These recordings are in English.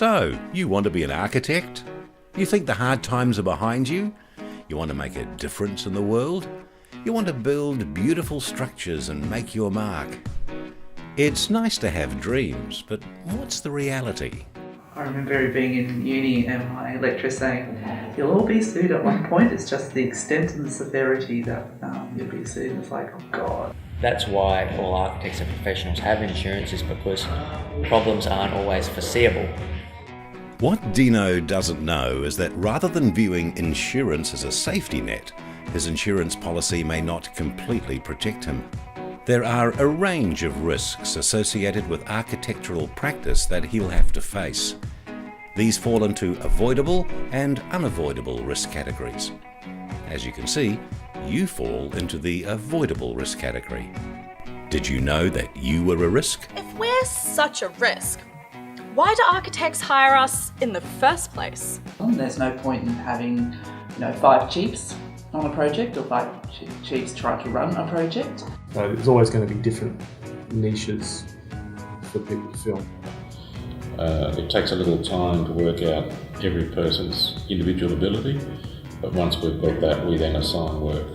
So, you want to be an architect? You think the hard times are behind you? You want to make a difference in the world? You want to build beautiful structures and make your mark? It's nice to have dreams, but what's the reality? I remember being in uni and my lecturer saying, you'll all be sued at one point, it's just the extent and the severity that you'll be sued. It's like, oh God. That's why all architects and professionals have insurance, is because problems aren't always foreseeable. What Dino doesn't know is that rather than viewing insurance as a safety net, his insurance policy may not completely protect him. There are a range of risks associated with architectural practice that he'll have to face. These fall into avoidable and unavoidable risk categories. As you can see, you fall into the avoidable risk category. Did you know that you were a risk? If we're such a risk, why do architects hire us in the first place? There's no point in having, 5 chiefs on a project or 5 chiefs trying to run a project. So there's always going to be different niches for people to fill. It takes a little time to work out every person's individual ability, but once we've got that, we then assign work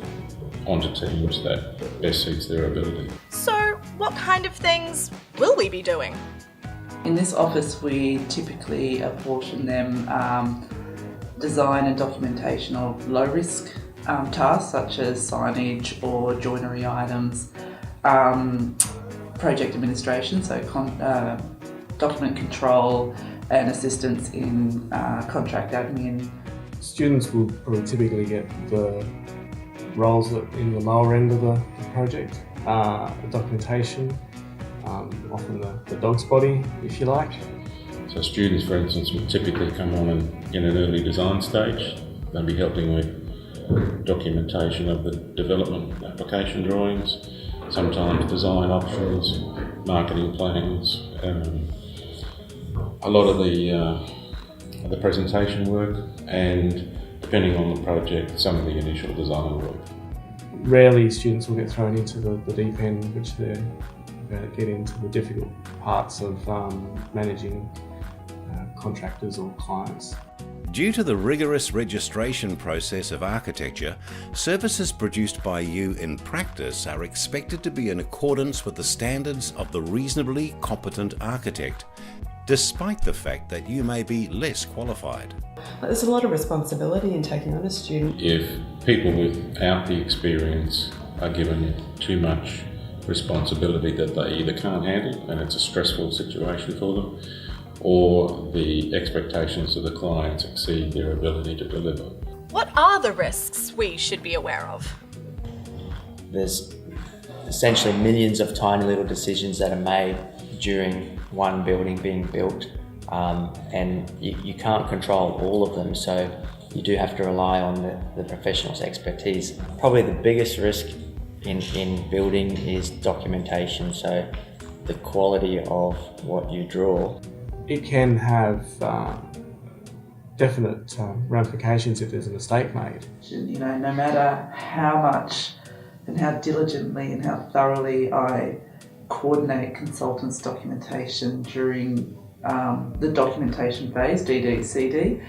onto teams that best suits their ability. So what kind of things will we be doing? In this office, we typically apportion them design and documentation of low-risk tasks such as signage or joinery items, project administration, so document control and assistance in contract admin. Students will probably typically get the roles that in the lower end of the project, the documentation, often the dog's body, if you like. So students, for instance, would typically come on in an early design stage. They'll be helping with documentation of the development application drawings, sometimes design options, marketing plans, a lot of the presentation work, and depending on the project, some of the initial design work. Rarely students will get thrown into the deep end, which they're going to get into the difficult parts of managing contractors or clients. Due to the rigorous registration process of architecture, services produced by you in practice are expected to be in accordance with the standards of the reasonably competent architect, despite the fact that you may be less qualified. There's a lot of responsibility in taking on a student. If people without the experience are given too much responsibility that they either can't handle and it's a stressful situation for them, or the expectations of the clients exceed their ability to deliver. What are the risks we should be aware of? There's essentially millions of tiny little decisions that are made during one building being built, and you can't control all of them, so you do have to rely on the professional's expertise. Probably the biggest risk in building is documentation, so the quality of what you draw. It can have definite ramifications if there's a mistake made. No matter how much and how diligently and how thoroughly I coordinate consultants' documentation during the documentation phase, DD, CD,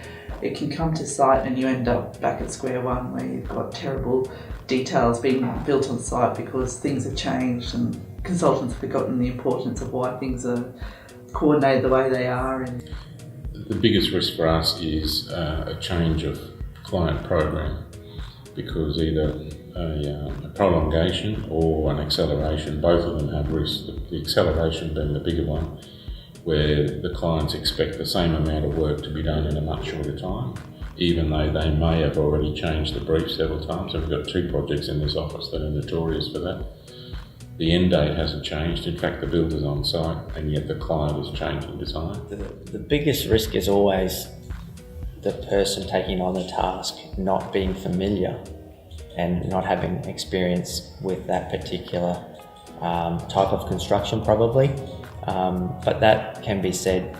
it can come to site and you end up back at square one where you've got terrible details being built on site because things have changed and consultants have forgotten the importance of why things are coordinated the way they are. And the biggest risk for us is a change of client program, because either a prolongation or an acceleration, both of them have risk. The acceleration being the bigger one, where the clients expect the same amount of work to be done in a much shorter time, even though they may have already changed the brief several times. So we've got 2 projects in this office that are notorious for that. The end date hasn't changed. In fact, the builder's on site, and yet the client is changing design. The biggest risk is always the person taking on the task not being familiar and not having experience with that particular type of construction, probably. But that can be said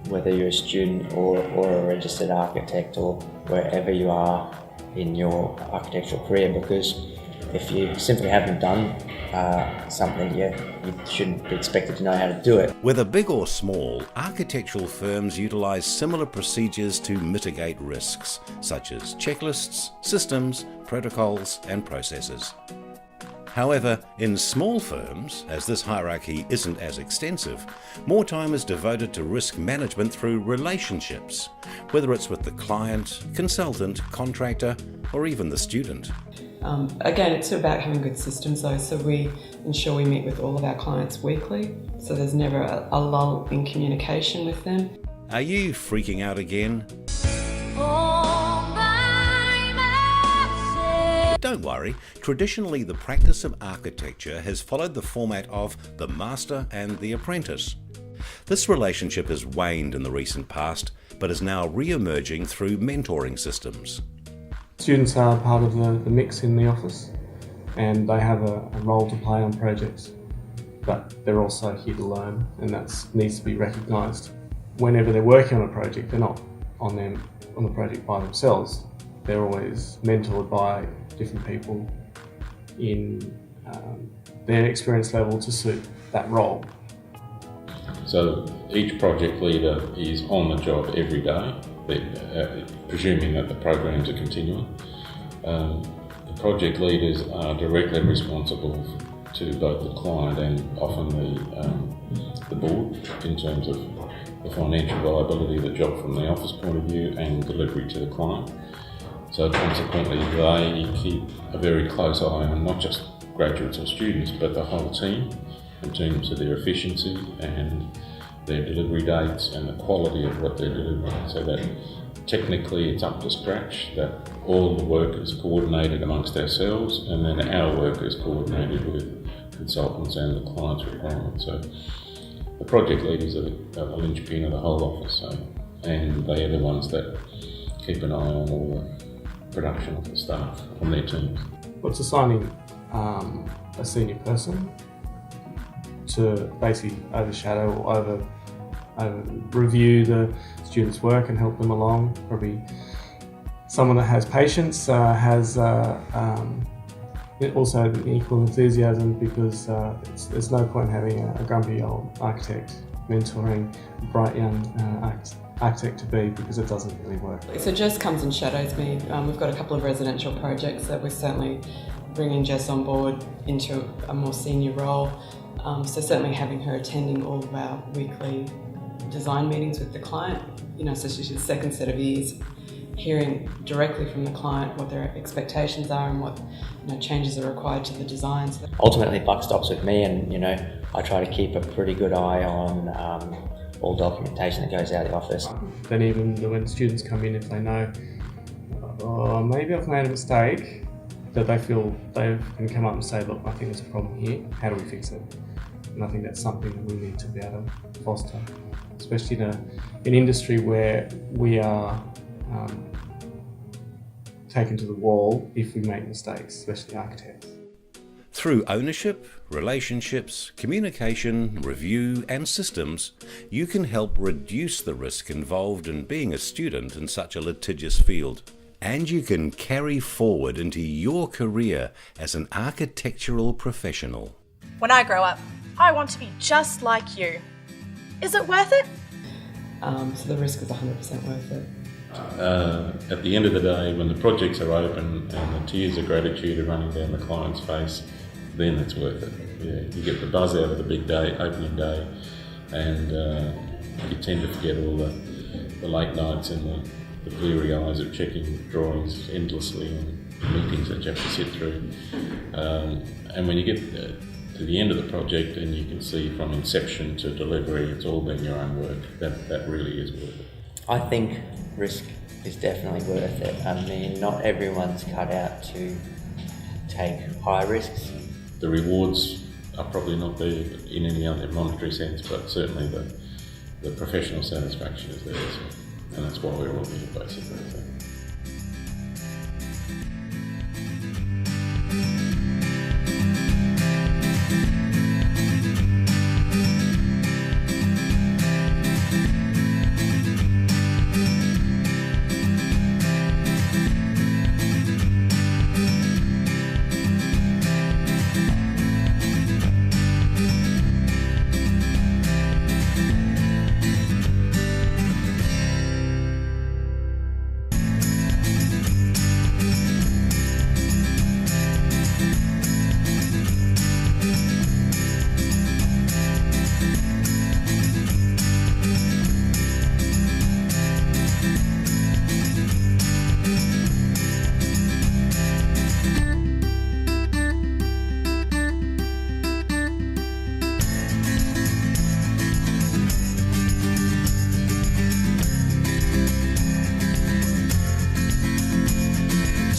whether you're a student or a registered architect or wherever you are in your architectural career, because if you simply haven't done something you shouldn't be expected to know how to do it. Whether big or small, architectural firms utilise similar procedures to mitigate risks, such as checklists, systems, protocols and processes. However, in small firms, as this hierarchy isn't as extensive, more time is devoted to risk management through relationships, whether it's with the client, consultant, contractor, or even the student. Again, it's about having good systems though, so we ensure we meet with all of our clients weekly, so there's never a lull in communication with them. Are you freaking out again? Don't worry, traditionally the practice of architecture has followed the format of the master and the apprentice. This relationship has waned in the recent past, but is now re-emerging through mentoring systems. Students are part of the mix in the office, and they have a role to play on projects, but they're also here to learn, and that needs to be recognised. Whenever they're working on a project, they're not on the project by themselves. They're always mentored by different people in their experience level to suit that role. So each project leader is on the job every day, presuming that the programs are continuing. The project leaders are directly responsible to both the client and often the board in terms of the financial viability of the job from the office point of view and delivery to the client. So consequently, they keep a very close eye on not just graduates or students, but the whole team in terms of their efficiency and their delivery dates and the quality of what they're delivering, so that technically it's up to scratch, that all the work is coordinated amongst ourselves, and then our work is coordinated with consultants and the client's requirements. So the project leaders are the linchpin of the whole office, and they are the ones that keep an eye on all the production of the staff on their teams. What's assigning a senior person to basically overshadow or over review the students' work and help them along. Probably someone that has patience, has also equal enthusiasm, because there's no point having a grumpy old architect mentoring a bright young architect to be, because it doesn't really work. So Jess comes and shadows me. We've got a couple of residential projects that we're certainly bringing Jess on board into a more senior role. So certainly having her attending all of our weekly design meetings with the client, so she's the second set of ears, hearing directly from the client what their expectations are and what changes are required to the designs. Ultimately, buck stops with me, and I try to keep a pretty good eye on all documentation that goes out of the office. Then even when students come in, if they know, oh, maybe I've made a mistake, that they feel they can come up and say, look, I think there's a problem here, how do we fix it? And I think that's something that we need to be able to foster, especially in an industry where we are taken to the wall if we make mistakes, especially architects. Through ownership, relationships, communication, review and systems, you can help reduce the risk involved in being a student in such a litigious field. And you can carry forward into your career as an architectural professional. When I grow up, I want to be just like you. Is it worth it? So the risk is 100% worth it. At the end of the day, when the projects are open and the tears of gratitude are running down the client's face, then it's worth it. Yeah, you get the buzz out of the big day, opening day, and you tend to forget all the late nights and the bleary eyes of checking drawings endlessly and meetings that you have to sit through. And when you get to the end of the project and you can see from inception to delivery, it's all been your own work, that really is worth it. I think risk is definitely worth it. I mean, not everyone's cut out to take high risks. The rewards are probably not there in any other monetary sense, but certainly the professional satisfaction is there, and that's why we're all here basically. So.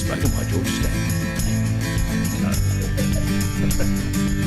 Spoken by George Stack. No.